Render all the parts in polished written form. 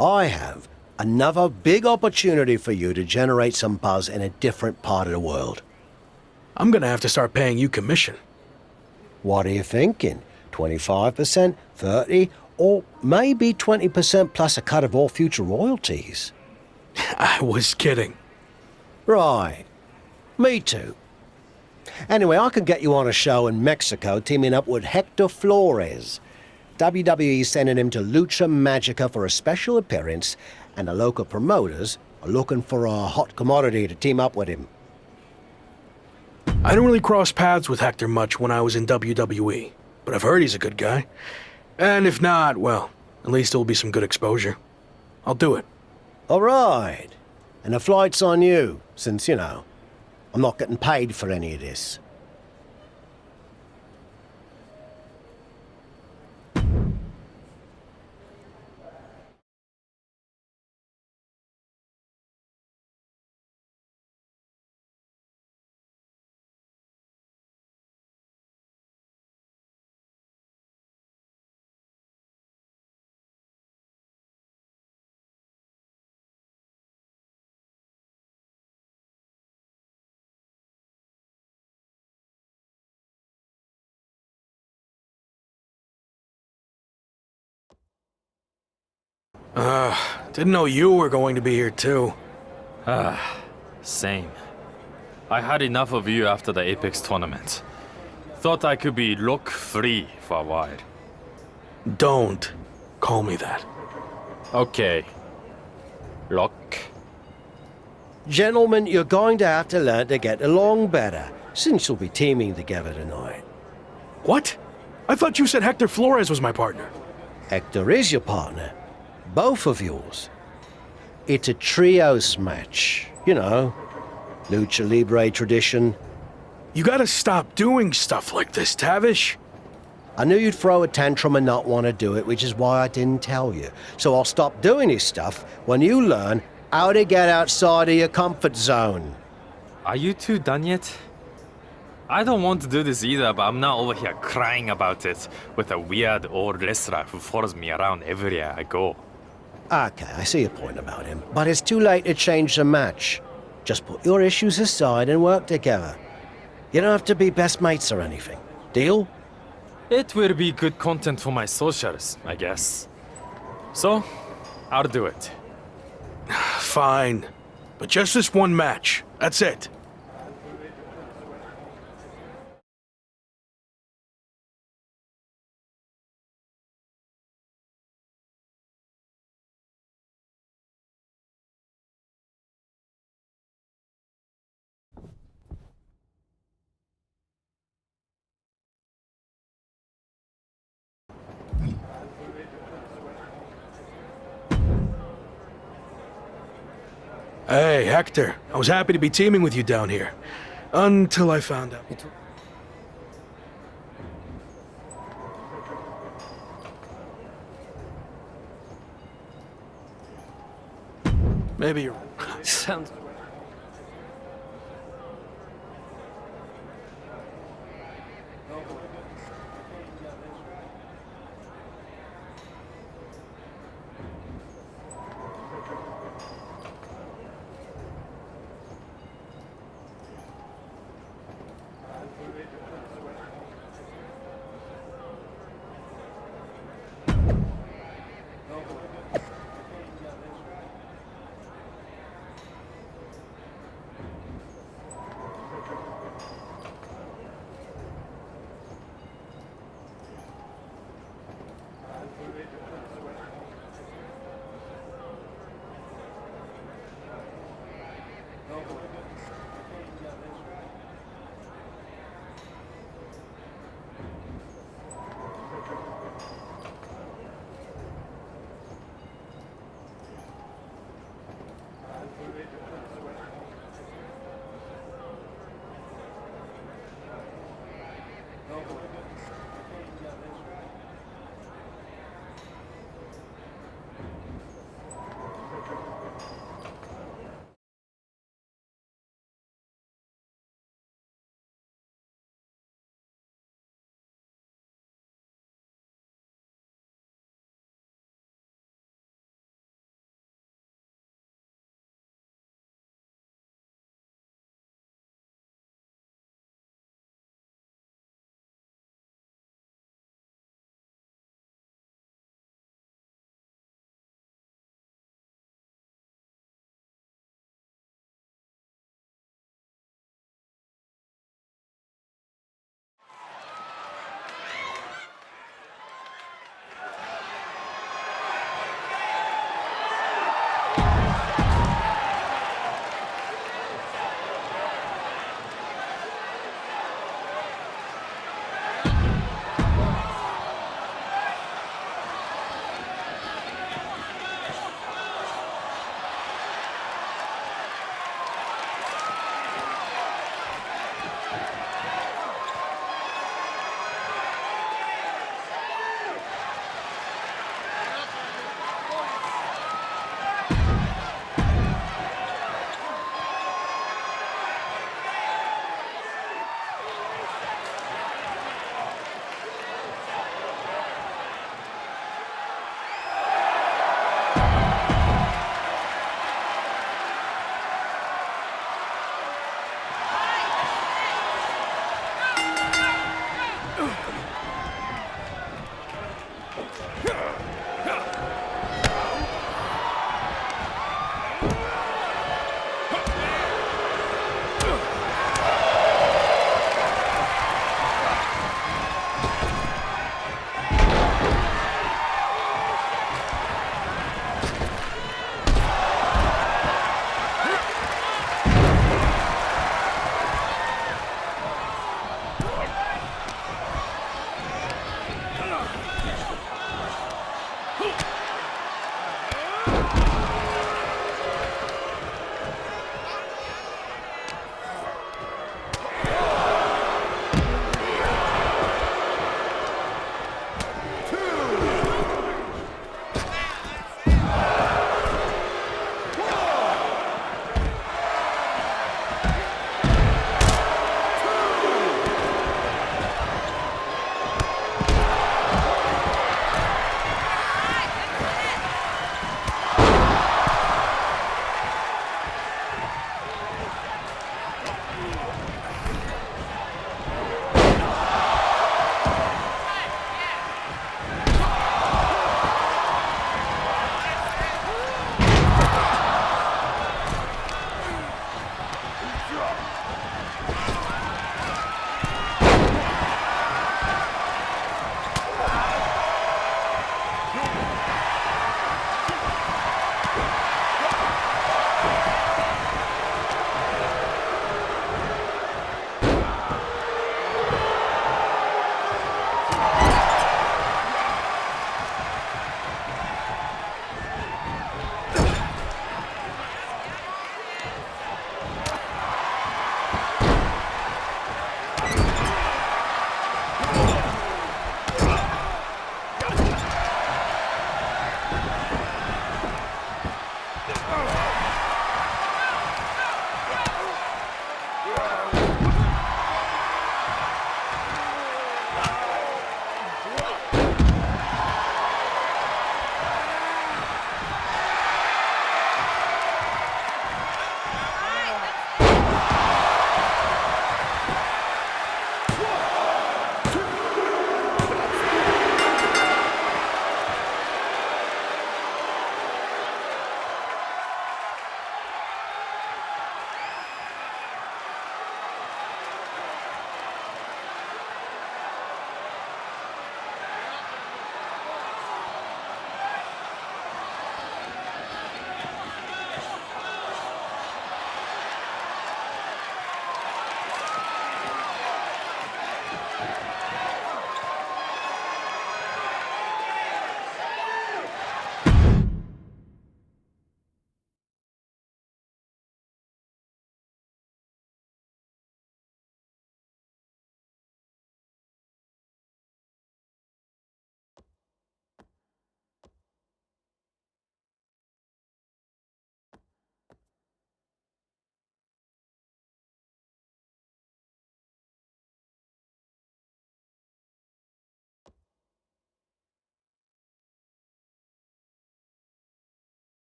I have another big opportunity for you to generate some buzz in a different part of the world. I'm gonna have to start paying you commission. What are you thinking? 25%, 30%, or maybe 20% plus a cut of all future royalties? I was kidding. Right. Me too. Anyway, I can get you on a show in Mexico teaming up with Hector Flores. WWE sending him to Lucha Magica for a special appearance, and the local promoters are looking for a hot commodity to team up with him. I don't really cross paths with Hector much when I was in WWE, but I've heard he's a good guy. And if not, well, at least it'll be some good exposure. I'll do it. All right. And the flight's on you, since, I'm not getting paid for any of this. Didn't know you were going to be here too. Same. I had enough of you after the Apex tournament. Thought I could be look-free for a while. Don't call me that. Okay. Look. Gentlemen, you're going to have to learn to get along better, since you'll be teaming together tonight. What? I thought you said Hector Flores was my partner. Hector is your partner. Both of yours. It's a trios match. Lucha Libre tradition. You gotta stop doing stuff like this, Tavish. I knew you'd throw a tantrum and not want to do it, which is why I didn't tell you. So I'll stop doing this stuff when you learn how to get outside of your comfort zone. Are you two done yet? I don't want to do this either, but I'm not over here crying about it with a weird old wrestler who follows me around everywhere I go. Okay, I see your point about him, but it's too late to change the match. Just put your issues aside and work together. You don't have to be best mates or anything. Deal? It will be good content for my socials, I guess. So, I'll do it. Fine. But just this one match. That's it. Hey, Hector. I was happy to be teaming with you down here. Until I found out. Maybe you're... Sounds... Huh!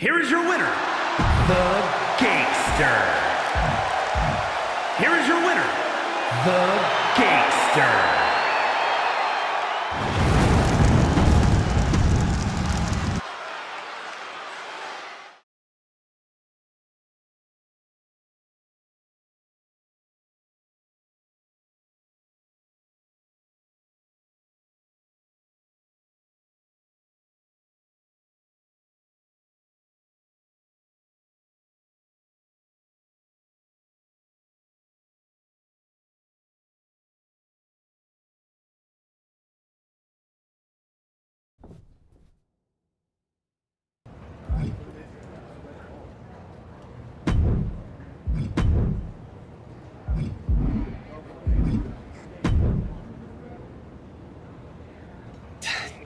Here is your winner, the Gangster. Here is your winner, the Gangster.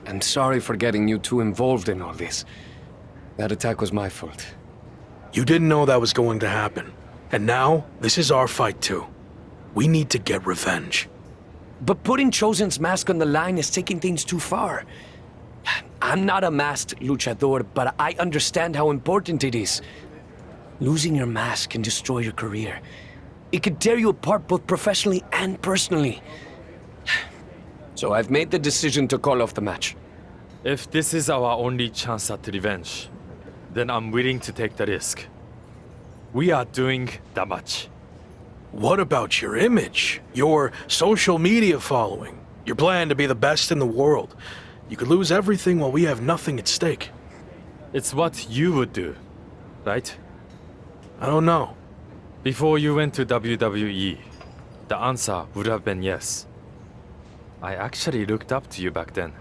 I'm sorry for getting you too involved in all this. That attack was my fault. You didn't know that was going to happen. And now, this is our fight too. We need to get revenge. But putting Chosen's mask on the line is taking things too far. I'm not a masked luchador, but I understand how important it is. Losing your mask can destroy your career. It could tear you apart both professionally and personally. So I've made the decision to call off the match. If this is our only chance at revenge, then I'm willing to take the risk. We are doing that much. What about your image? Your social media following? Your plan to be the best in the world? You could lose everything while we have nothing at stake. It's what you would do, right? I don't know. Before you went to WWE, the answer would have been yes. I actually looked up to you back then.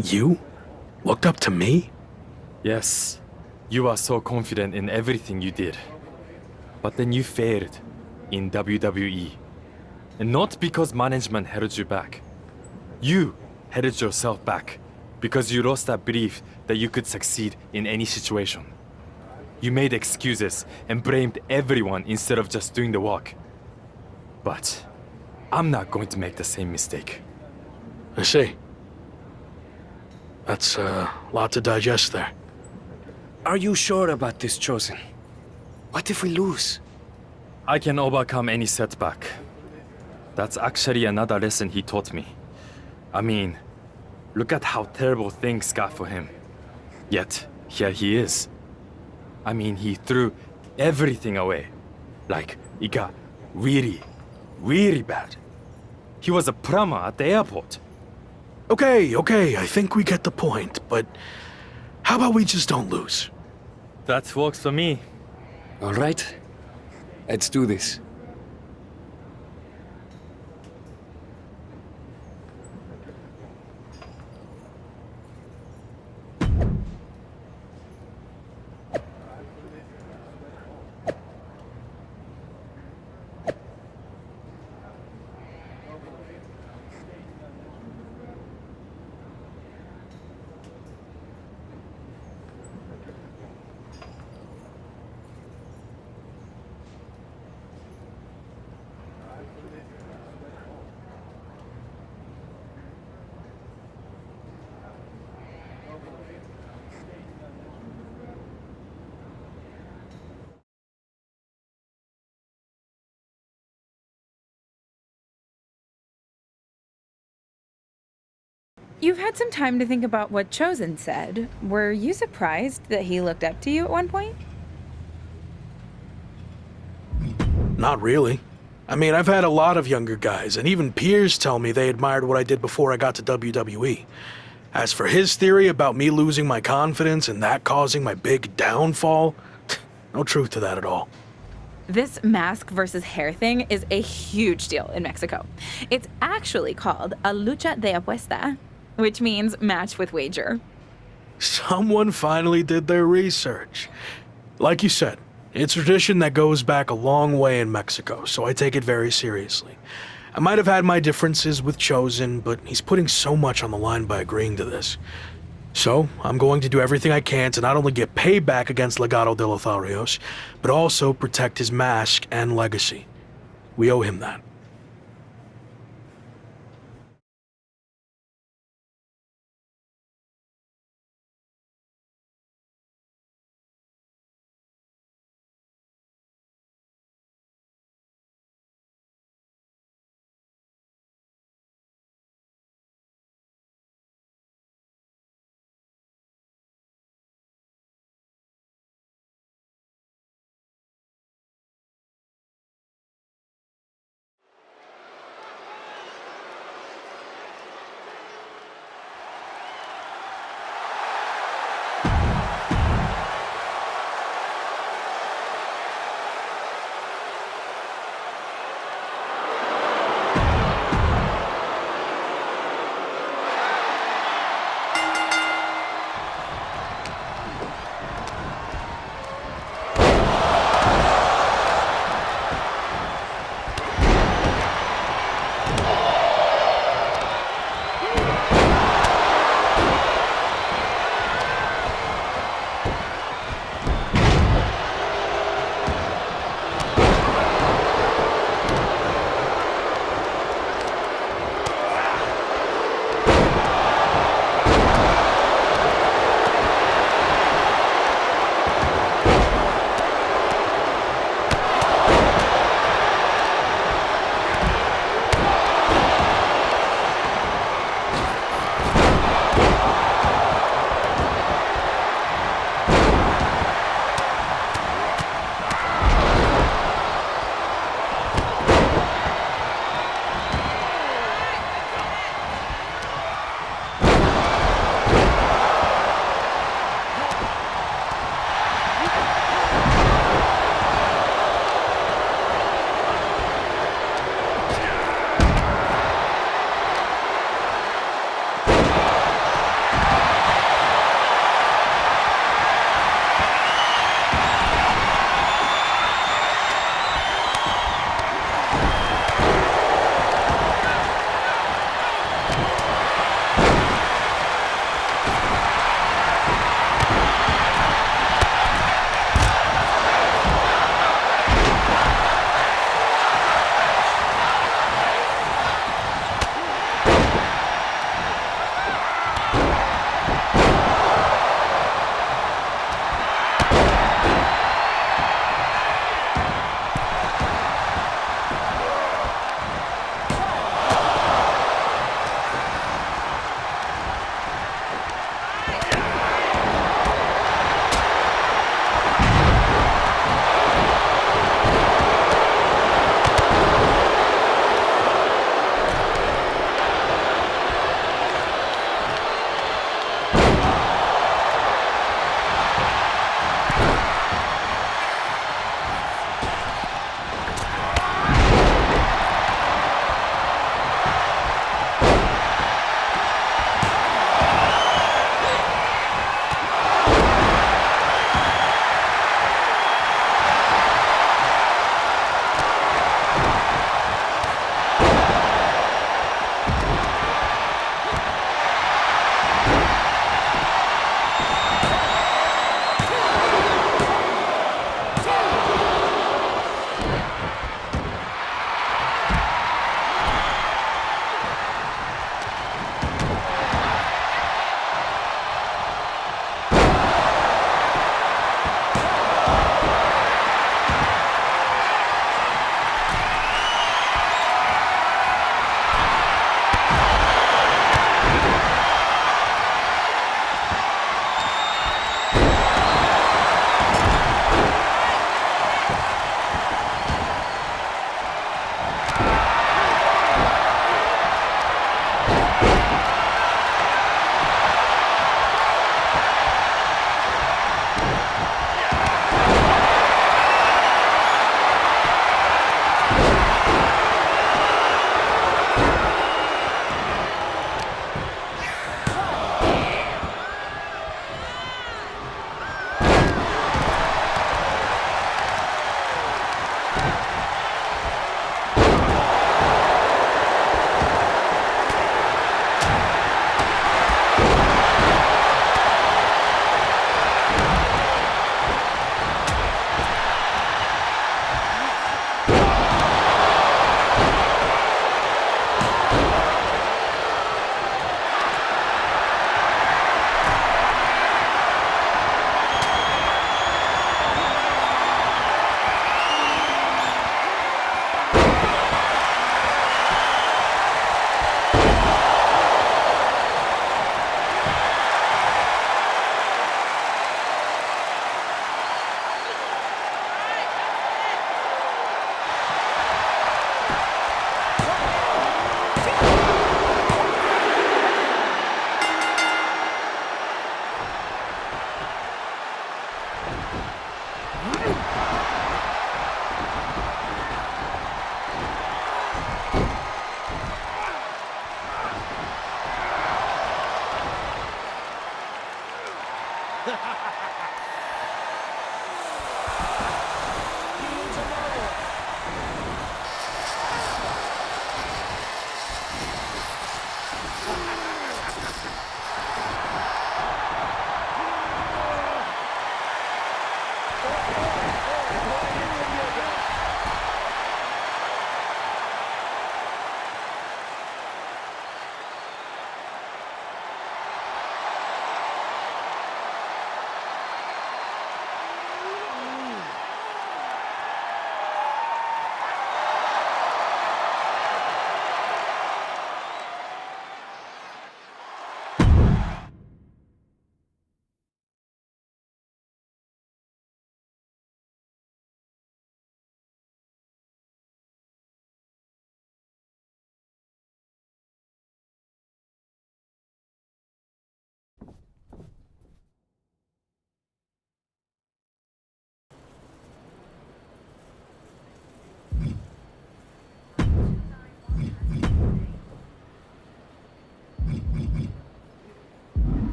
You? Looked up to me? Yes, you were so confident in everything you did. But then you failed in WWE. And not because management held you back. You held yourself back because you lost that belief that you could succeed in any situation. You made excuses and blamed everyone instead of just doing the work. But I'm not going to make the same mistake. I see. That's a lot to digest there. Are you sure about this, Chosen? What if we lose? I can overcome any setback. That's actually another lesson he taught me. I mean, look at how terrible things got for him. Yet, here he is. I mean, he threw everything away. Like, it got really, really bad. He was a plumber at the airport. Okay, I think we get the point, but how about we just don't lose? That works for me. All right. Let's do this. You've had some time to think about what Chosen said. Were you surprised that he looked up to you at one point? Not really. I mean, I've had a lot of younger guys, and even peers tell me they admired what I did before I got to WWE. As for his theory about me losing my confidence and that causing my big downfall, no truth to that at all. This mask versus hair thing is a huge deal in Mexico. It's actually called a lucha de apuesta, which means match with wager. Someone finally did their research. Like you said, it's a tradition that goes back a long way in Mexico, so I take it very seriously. I might have had my differences with Chosen, but he's putting so much on the line by agreeing to this. So, I'm going to do everything I can to not only get payback against Legado de Lotharios, but also protect his mask and legacy. We owe him that.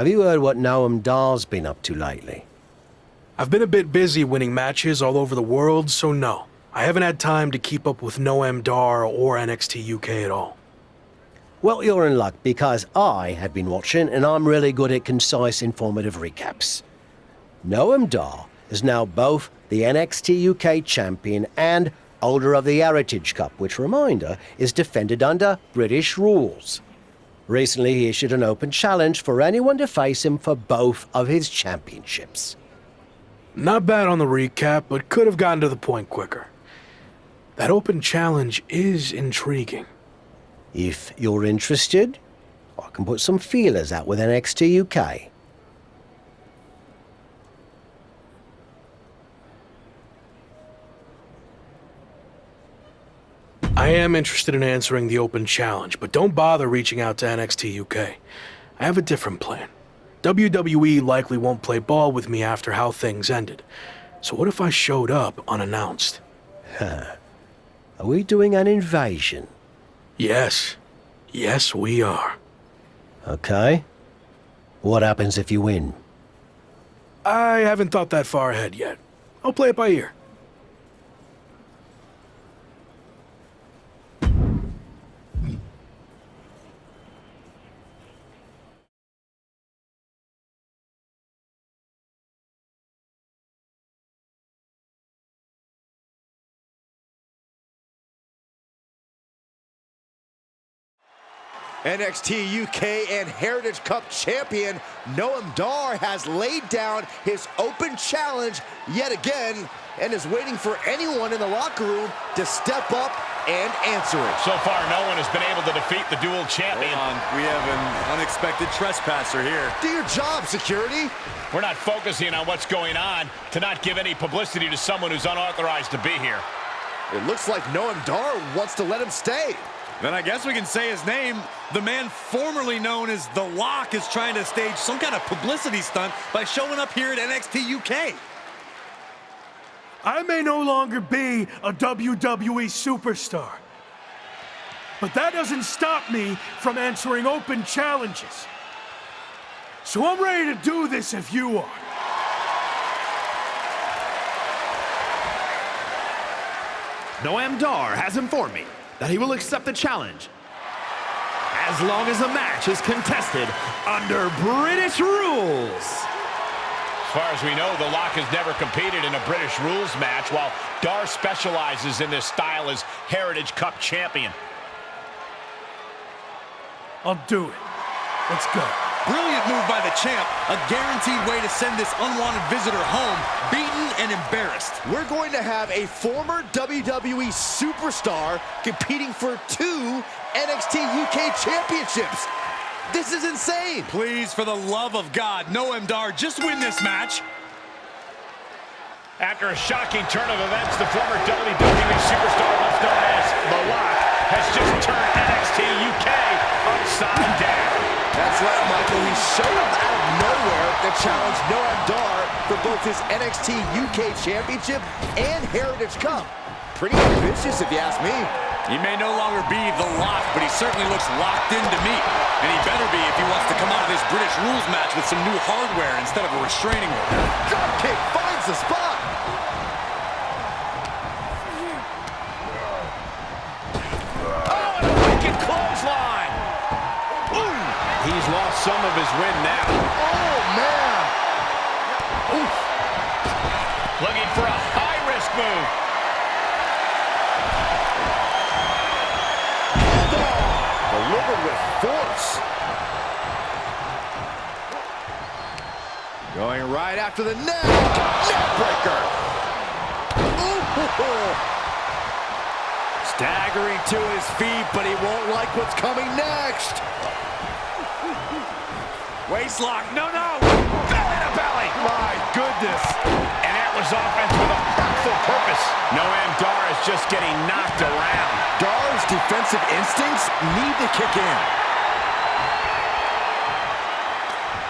Have you heard what Noam Dar's been up to lately? I've been a bit busy winning matches all over the world, so no. I haven't had time to keep up with Noam Dar or NXT UK at all. Well, you're in luck, because I have been watching, and I'm really good at concise, informative recaps. Noam Dar is now both the NXT UK champion and holder of the Heritage Cup, which, reminder, is defended under British rules. Recently, he issued an open challenge for anyone to face him for both of his championships. Not bad on the recap, but could have gotten to the point quicker. That open challenge is intriguing. If you're interested, I can put some feelers out with NXT UK. I am interested in answering the open challenge, but don't bother reaching out to NXT UK. I have a different plan. WWE likely won't play ball with me after how things ended. So what if I showed up unannounced? Are we doing an invasion? Yes. Yes, we are. Okay. What happens if you win? I haven't thought that far ahead yet. I'll play it by ear. NXT UK and Heritage Cup champion Noam Dar has laid down his open challenge yet again and is waiting for anyone in the locker room to step up and answer it. So far, no one has been able to defeat the dual champion. Hold on. We have an unexpected trespasser here. Do your job, security. We're not focusing on what's going on to not give any publicity to someone who's unauthorized to be here. It looks like Noam Dar wants to let him stay. Then I guess we can say his name. The man formerly known as The Lock is trying to stage some kind of publicity stunt by showing up here at NXT UK. I may no longer be a WWE superstar, but that doesn't stop me from answering open challenges. So I'm ready to do this if you are. Noam Dar has informed me that he will accept the challenge as long as the match is contested under British rules. As far as we know, The Lock has never competed in a British rules match, while Dar specializes in this style as Heritage Cup champion. I'll do it. Let's go. Brilliant move by the champ. A guaranteed way to send this unwanted visitor home, beaten and embarrassed. We're going to have a former WWE superstar competing for 2 NXT UK championships. This is insane. Please, for the love of God, Noam Dar, just win this match. After a shocking turn of events, the former WWE superstar, once known as The Lock, has just turned NXT UK upside down. That's right, Michael. He showed up out of nowhere to challenge Noam Dar for both his NXT UK Championship and Heritage Cup. Pretty ambitious, if you ask me. He may no longer be The Lock, but he certainly looks locked in to me. And he better be if he wants to come out of this British rules match with some new hardware instead of a restraining order. Dropkick finds the spot. Oh, and a wicked clothesline. Ooh, he's lost some of his wind now. Oh, man. Oof. Looking for a high-risk move. Delivered with force. Going right after the neck. Neckbreaker. Ooh. Staggering to his feet, but he won't like what's coming next. Waistlock. No. Belly to belly. My goodness. And that was offense with a hurtful purpose. Noam Dar is just getting knocked around. Dar's defensive instincts need to kick in.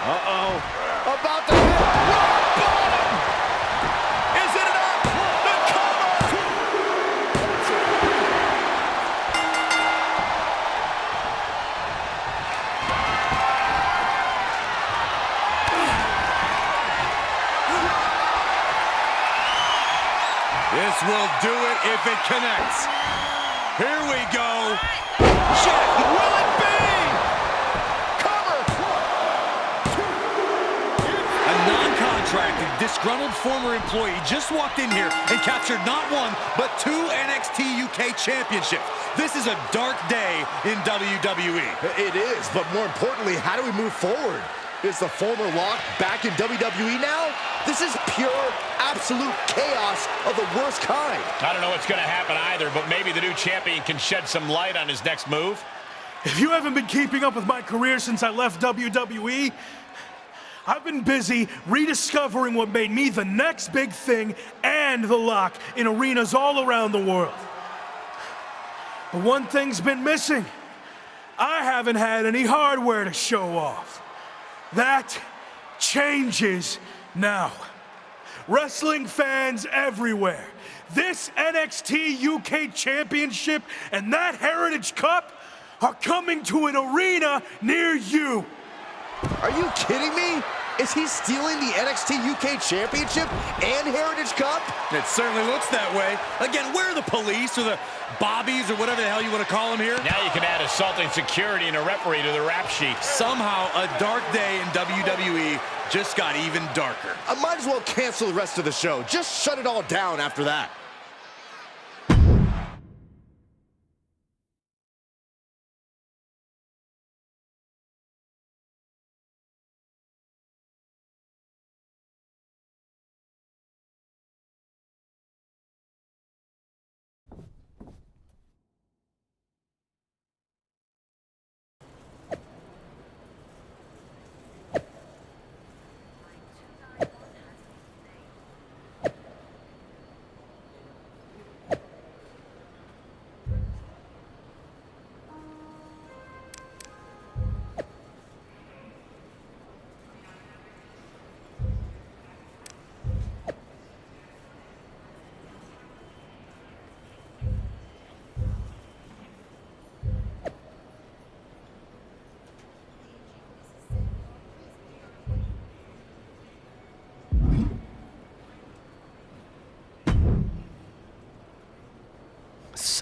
Uh-oh. About to hit. Rock bottom. Is it enough? The cover. This will do it if it connects. Here we go. Check. Will it be? Cover. A non-contracted, disgruntled former employee just walked in here and captured not 1, but 2 NXT UK championships. This is a dark day in WWE. It is, but more importantly, how do we move forward? Is the former Lock back in WWE now? This is pure, absolute chaos of the worst kind. I don't know what's going to happen either, but maybe the new champion can shed some light on his next move. If you haven't been keeping up with my career since I left WWE, I've been busy rediscovering what made me the next big thing and The Lock in arenas all around the world. But one thing's been missing. I haven't had any hardware to show off. That changes now. Wrestling fans everywhere, this NXT UK Championship and that Heritage Cup are coming to an arena near you. Are you kidding me? Is he stealing the NXT UK Championship and Heritage Cup? It certainly looks that way. Again, where are the police or the bobbies or whatever the hell you want to call them here? Now you can add assaulting security and a referee to the rap sheet. Somehow, a dark day in WWE just got even darker. I might as well cancel the rest of the show. Just shut it all down after that.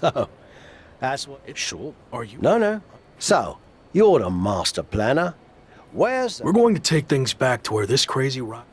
So, that's what... Sure. Are you? No. So, you're the master planner. Where's the... We're going to take things back to where this crazy rock...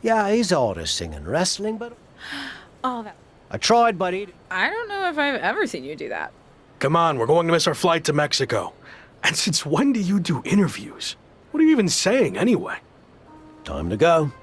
Yeah, he's hard as singing wrestling, but... All that. I tried, but he... I don't know if I've ever seen you do that. Come on, we're going to miss our flight to Mexico. And since when do you do interviews? What are you even saying, anyway? Time to go.